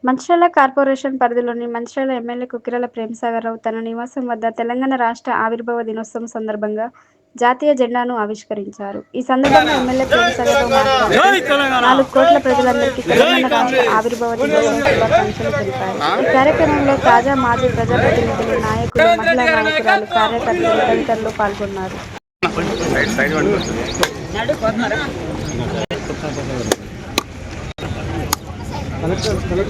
Mancherial corporation పరిధిలోని Mancherial MLA కుకిరాల Premsagar Rao తన నివాసం వద్ద తెలంగాణ రాష్ట్ర ఆవిర్భావ దినోత్సవం సందర్భంగా జాతీయ జెండాను ఆవిష్కరించారు. ఈ సందర్భంగా ఎమ్మెల్యే ప్రేమసాగరరావు మాట్లాడుతూ 4 కోట్ల ప్రజలందరికీ తెలంగాణ రాష్ట్ర ఆవిర్భావ దినోత్సవ శుభాకాంక్షలు తెలిపారు. ఈ కార్యక్రమంలో తాజా మాజీ ప్రజాప్రతినిధులు, నాయకులు, మహిళా నాయకురాలు, కార్యకర్తలు తదితరులు పాల్గొన్నారు. అందరు వెనకాల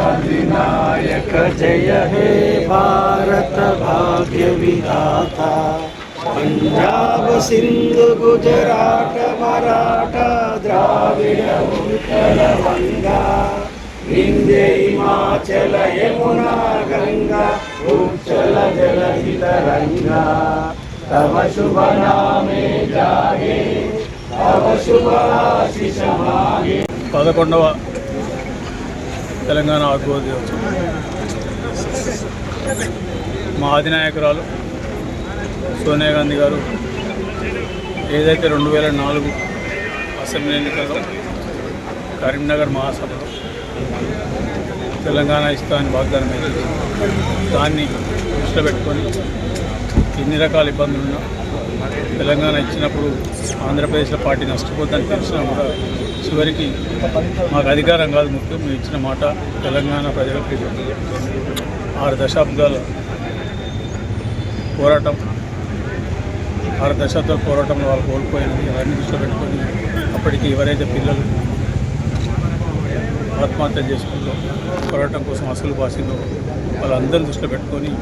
अधिनायक जय हे भारत भाग्य विधाता पंजाब सिंधु गुजरात मराठा द्राविड उत्कल गंगा विंध्य हिमाचल यमुना गंगा उच्चल जलधि तरंगा तव शुभ नामे जागे तव शुभ आशीष मागे 11వ తెలంగాణ ఆవిర్భావ దినోత్సవం మా అధినాయకురాలు సోనియా గాంధీ గారు ఏదైతే 2004 అసెంబ్లీ ఎన్నికల్లో కరీంనగర్ మహాసభలో తెలంగాణ ఇస్తామని వాగ్దానం అయింది. దాన్ని దృష్టిలో పెట్టుకొని ఎన్ని రకాల ఇబ్బందులున్నా తెలంగాణ ఇచ్చినప్పుడు ఆంధ్రప్రదేశ్లో పార్టీ నష్టపోద్దని తెలిసినా కూడా చివరికి మాకు అధికారం కాదు ముఖ్యం, మేము ఇచ్చిన మాట తెలంగాణ ప్రజలకు 6 దశాబ్దాల పోరాటం 6 దశాబ్దాల పోరాటంలో వాళ్ళు కోల్పోయినది అవన్నీ దృష్టిలో పెట్టుకొని అప్పటికి ఎవరైతే పిల్లలు ఆత్మహత్యలు చేసుకుంటూ పోరాటం కోసం అసలు బాసిందో వాళ్ళందరినీ దృష్టిలో పెట్టుకొని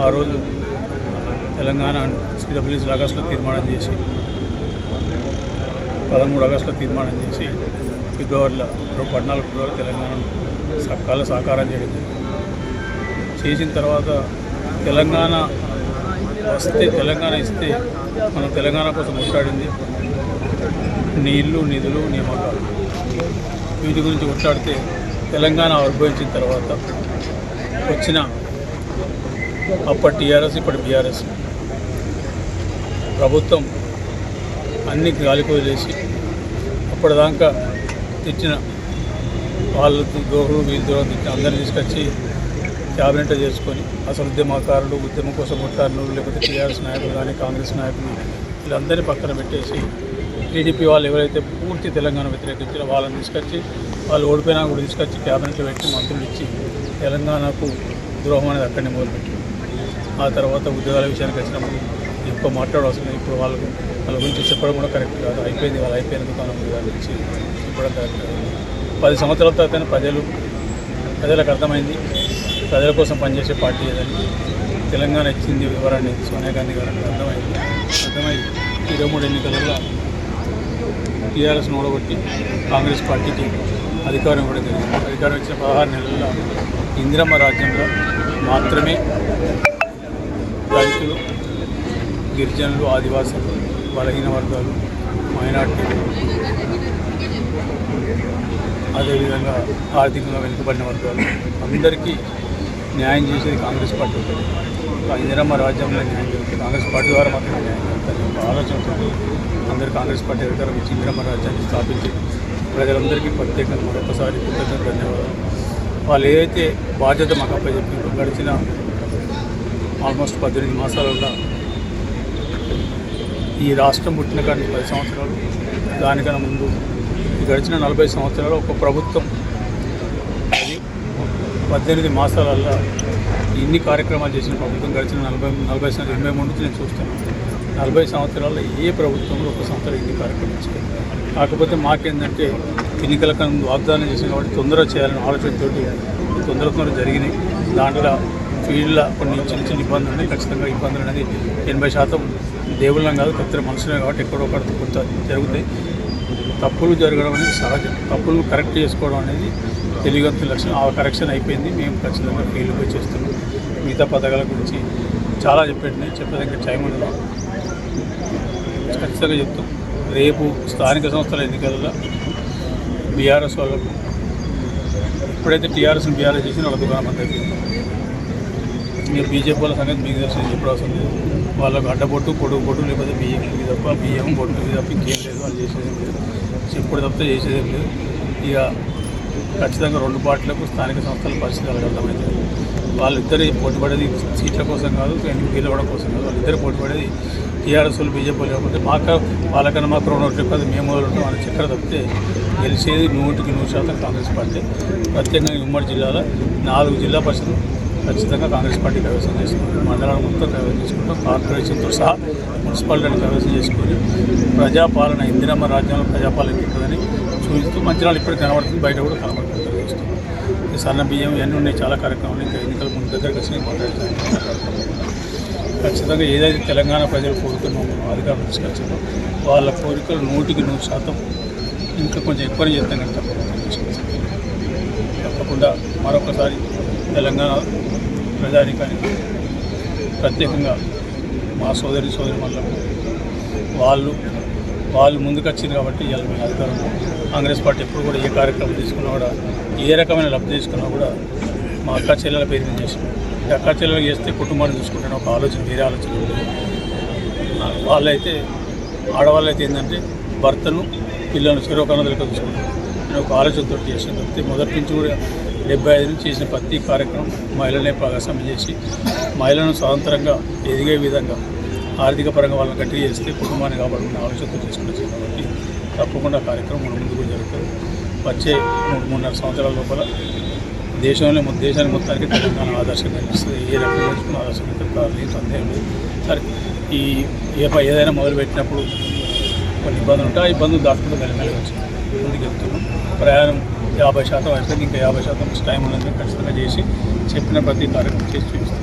ఆ రోజు తెలంగాణ సిడబ్ల్యూసీ ఆగస్టులో తీర్మానం చేసి 13 ఆగస్టులో తీర్మానం చేసి ఫిబ్రవరిలో 14 ఫిబ్రవరి తెలంగాణ సాకారం చేయడం చేసిన తర్వాత తెలంగాణ వస్తే తెలంగాణ ఇస్తే మనం తెలంగాణ కోసం కొట్లాడింది నీళ్లు, నిధులు, నియామకాలు వీటి గురించి కొట్లాడితే తెలంగాణ ఆవిర్భవించిన తర్వాత వచ్చిన అప్పటి టీఆర్ఎస్ ఇప్పటి బీఆర్ఎస్ ప్రభుత్వం అన్ని గాలిపోలేసి అప్పటిదాకా తెచ్చిన వాళ్ళకు దోహుడు వీళ్ళ దూరం తెచ్చిన అందరినీ తీసుకొచ్చి క్యాబినెట్ చేసుకొని అసలు ఉద్యమకారులు, ఉద్యమం కోసం కొట్టారు, లేకపోతే టీఆర్ఎస్ నాయకులు కానీ కాంగ్రెస్ నాయకులు వీళ్ళందరినీ పక్కన పెట్టేసి టీడీపీ వాళ్ళు ఎవరైతే పూర్తి తెలంగాణ వ్యతిరేకించారో వాళ్ళని తీసుకొచ్చి వాళ్ళు ఓడిపోయినా కూడా తీసుకొచ్చి క్యాబినెట్లో పెట్టి మంత్రులు ఇచ్చి తెలంగాణకు ద్రోహం అనేది అక్కడనే మొదలుపెట్టింది. ఆ తర్వాత ఉద్యోగాల విషయానికి వచ్చినప్పుడు ఎక్కువ మాట్లాడవలసిన ఇప్పుడు వాళ్ళ గురించి చెప్పడం కూడా కరెక్ట్ కాదు. అయిపోయింది, వాళ్ళు అయిపోయినందుకు మనం గురించి చెప్పడం కరెక్ట్ కాదు. 10 సంవత్సరాల తర్వాత ప్రజలకు అర్థమైంది ప్రజల కోసం పనిచేసే పార్టీ ఏదని. తెలంగాణ ఇచ్చింది వివరాన్ని సోనియా గాంధీ గారు అర్థమైంది. 23 ఎన్నికలలో టీఆర్ఎస్ ఓడగొట్టి కాంగ్రెస్ పార్టీకి అధికారం కూడా జరిగింది. అధికారం ఇచ్చిన 16 నెలల్లో ఇందిరమ్మ రాజ్యంలో మాత్రమే దళితులు, గిరిజనులు, ఆదివాసులు, బలహీన వర్గాలు, మైనార్టీలు, అదేవిధంగా ఆర్థికంగా వెనుకబడిన వర్గాలు అందరికీ న్యాయం చేసేది కాంగ్రెస్ పార్టీ ఉంటుంది. ఇందిరమ్మ రాజ్యంలో న్యాయం జరుగుతుంది, కాంగ్రెస్ పార్టీ ద్వారా మాత్రమే న్యాయం జరుగుతుంది. ఒక ఆలోచనతో అందరూ కాంగ్రెస్ పార్టీ అధికారం ఇచ్చి ఇందిరమ్మ రాజ్యాన్ని స్థాపించి ప్రజలందరికీ ప్రత్యేకంగా మరొకసారి కృతజ్ఞతలు, ధన్యవాదాలు. వాళ్ళు ఏదైతే బాధ్యత మాకు అప్పచెప్పారో గడిచిన ఆల్మోస్ట్ 18 మాసాలలో ఈ రాష్ట్రం పుట్టిన కానీ 10 సంవత్సరాలు, దానికన్నా ముందు ఈ గడిచిన 40 సంవత్సరాలు ఒక ప్రభుత్వం 18 మాసాలల్లో ఇన్ని కార్యక్రమాలు చేసిన ప్రభుత్వం గడిచిన 23 నుంచి నేను చూస్తాను. 40 సంవత్సరాల్లో ఏ ప్రభుత్వంలో ఒక సంవత్సరం ఇన్ని కార్యక్రమాలు ఇచ్చారు. కాకపోతే మాకేంటంటే ఎన్నికల కన్నా వాగ్దానం చేసిన కాబట్టి తొందరగా చేయాలని ఆలోచనతోటి తొందర జరిగినాయి. దాంట్లో ఫీల్డ్లో కొన్ని చిన్న ఇబ్బందులు ఉన్నాయి. ఖచ్చితంగా ఇబ్బందులు అనేది 80% దేవుళ్ళం కాదు, కొత్త మనుషులే కాబట్టి ఎక్కడో ఒకటి కొంత జరుగుతాయి. తప్పులు జరగడం అనేది సహజం. తప్పులు కరెక్ట్ చేసుకోవడం అనేది తెలివిగంతుల లక్షణం. ఆ కరెక్షన్ అయిపోయింది. మేము ఖచ్చితంగా ఫీల్డ్పై చేస్తున్నాం. మిగతా పథకాల గురించి చాలా చెప్పేదానికి టైం ఉండదు. ఖచ్చితంగా చెప్తాం. రేపు స్థానిక సంస్థల ఎన్నికలలో బీఆర్ఎస్ వాళ్ళకు ఎప్పుడైతే టీఆర్ఎస్ని బీఆర్ఎస్ చేసిన వాళ్ళ దుకాణం అంతా అయిపోయింది. ఇంకా బీజేపీ వాళ్ళ సంగతి మీకు తెలిసి ఎప్పుడు అవసరం లేదు. వాళ్ళకు అడ్డబొట్టు పొడుగు పొట్టు లేకపోతే బియ్యం తప్ప బియ్యం బొట్టు తప్ప ఇంకేం లేదు. వాళ్ళు చేసేదేం లేదు. చెప్పుడు తప్ప చేసేదేం లేదు. ఇక ఖచ్చితంగా రెండు పార్టీలకు స్థానిక సంస్థల పరిస్థితి అర్థమవుతుంది. వాళ్ళిద్దరు పోటీపడేది సీట్ల కోసం కాదు, గెలవడం కోసం కాదు. వాళ్ళిద్దరు పోటీపడేది టీఆర్ఎస్ వాళ్ళు బీజేపీ లేకపోతే వాళ్ళకన్నా మాకు 2 ఓట్లు కాదు, మేము మొదలుంటాం అని చక్కెర తప్పితే గెలిచేది 100% కాంగ్రెస్ పార్టీ. ప్రత్యేకంగా ఉమ్మడి జిల్లాలో 4 జిల్లా పరిషత్లు ఖచ్చితంగా కాంగ్రెస్ పార్టీ కైవసం చేసుకుంటాం. మండలాలు మొత్తం కైవసం చేసుకుంటాం. కార్పొరేషన్తో సహా మున్సిపాలిటీని కైవసం చేసుకొని ప్రజాపాలన ఇందిరమ్మ రాజ్యంలో ప్రజాపాలన ఉంటుందని చూపిస్తూ మంచిర్యాల ఇప్పటికి కనబడుతుంది, బయట కూడా కనబడుతుంది. తెలియజేస్తున్నాం. ఈ సన్న బియ్యం ఇవన్నీ ఉన్నాయి, చాలా కార్యక్రమాలు ఇంకా ఎన్నికల ముందు దగ్గరకు వచ్చి మాట్లాడుతున్నాం. ఖచ్చితంగా ఏదైతే తెలంగాణ ప్రజలు కోరుతున్నామో అధికారులు తీసుకొచ్చారో వాళ్ళ కోరికలు 100% ఇంకా కొంచెం ఎక్కువ చేస్తాం. కానీ తప్పకుండా మరొకసారి తెలంగాణ ప్రజానికానికి ప్రత్యేకంగా మా సోదరి మళ్ళకు వాళ్ళు ముందుకు వచ్చింది కాబట్టి ఇవాళ మేము అధికారం. కాంగ్రెస్ పార్టీ ఎప్పుడు కూడా ఏ కార్యక్రమం తీసుకున్నా కూడా ఏ రకమైన లబ్ధి తీసుకున్నా కూడా మా అక్క చెల్లెల పేరు మీద చేసినాం. అక్క చెల్లెలు చేస్తే కుటుంబాన్ని చూసుకుంటాను ఒక ఆలోచన, వేరే ఆలోచన ఉంటుంది. వాళ్ళైతే ఆడవాళ్ళైతే ఏంటంటే భర్తను పిల్లలను చెరొకన్నదలుగా చూసుకుంటారు. నేను ఒక ఆలోచనతో చేసాను తప్పితే మొదటి నుంచి కూడా 75 నుంచి చేసిన ప్రతి కార్యక్రమం మహిళలనే భాగస్వామ్యం చేసి మహిళలను స్వతంత్రంగా ఎదిగే విధంగా ఆర్థిక పరంగా వాళ్ళని గట్టిగా చేస్తే కుటుంబాన్ని కాపాడుకునే ఆలోచనతో చేసుకుంటాం. కాబట్టి తప్పకుండా కార్యక్రమం మన ముందుకు జరుగుతుంది. వచ్చే 3-3.5 సంవత్సరాల లోపల దేశానికి మొత్తానికి తెలంగాణ ఆదర్శంగా అనిపిస్తుంది. ఏ రకంగా చేసుకున్న ఆదర్శంగా లేదు, సందేహం లేదు. సరే ఏదైనా మొదలుపెట్టినప్పుడు కొన్ని ఇబ్బందులు ఉంటాయి. ఆ ఇబ్బందులు దాటుకుంటూ మెల్లమెల్లగా వచ్చి ముందుకు వెళ్తున్నాం. ప్రయాణం 50% అయిపోయింది. ఇంకా 50% టైం ఉన్నందుకు ఖచ్చితంగా చేసి చెప్పిన ప్రతి కార్యక్రమం చేసి చూపిస్తాం.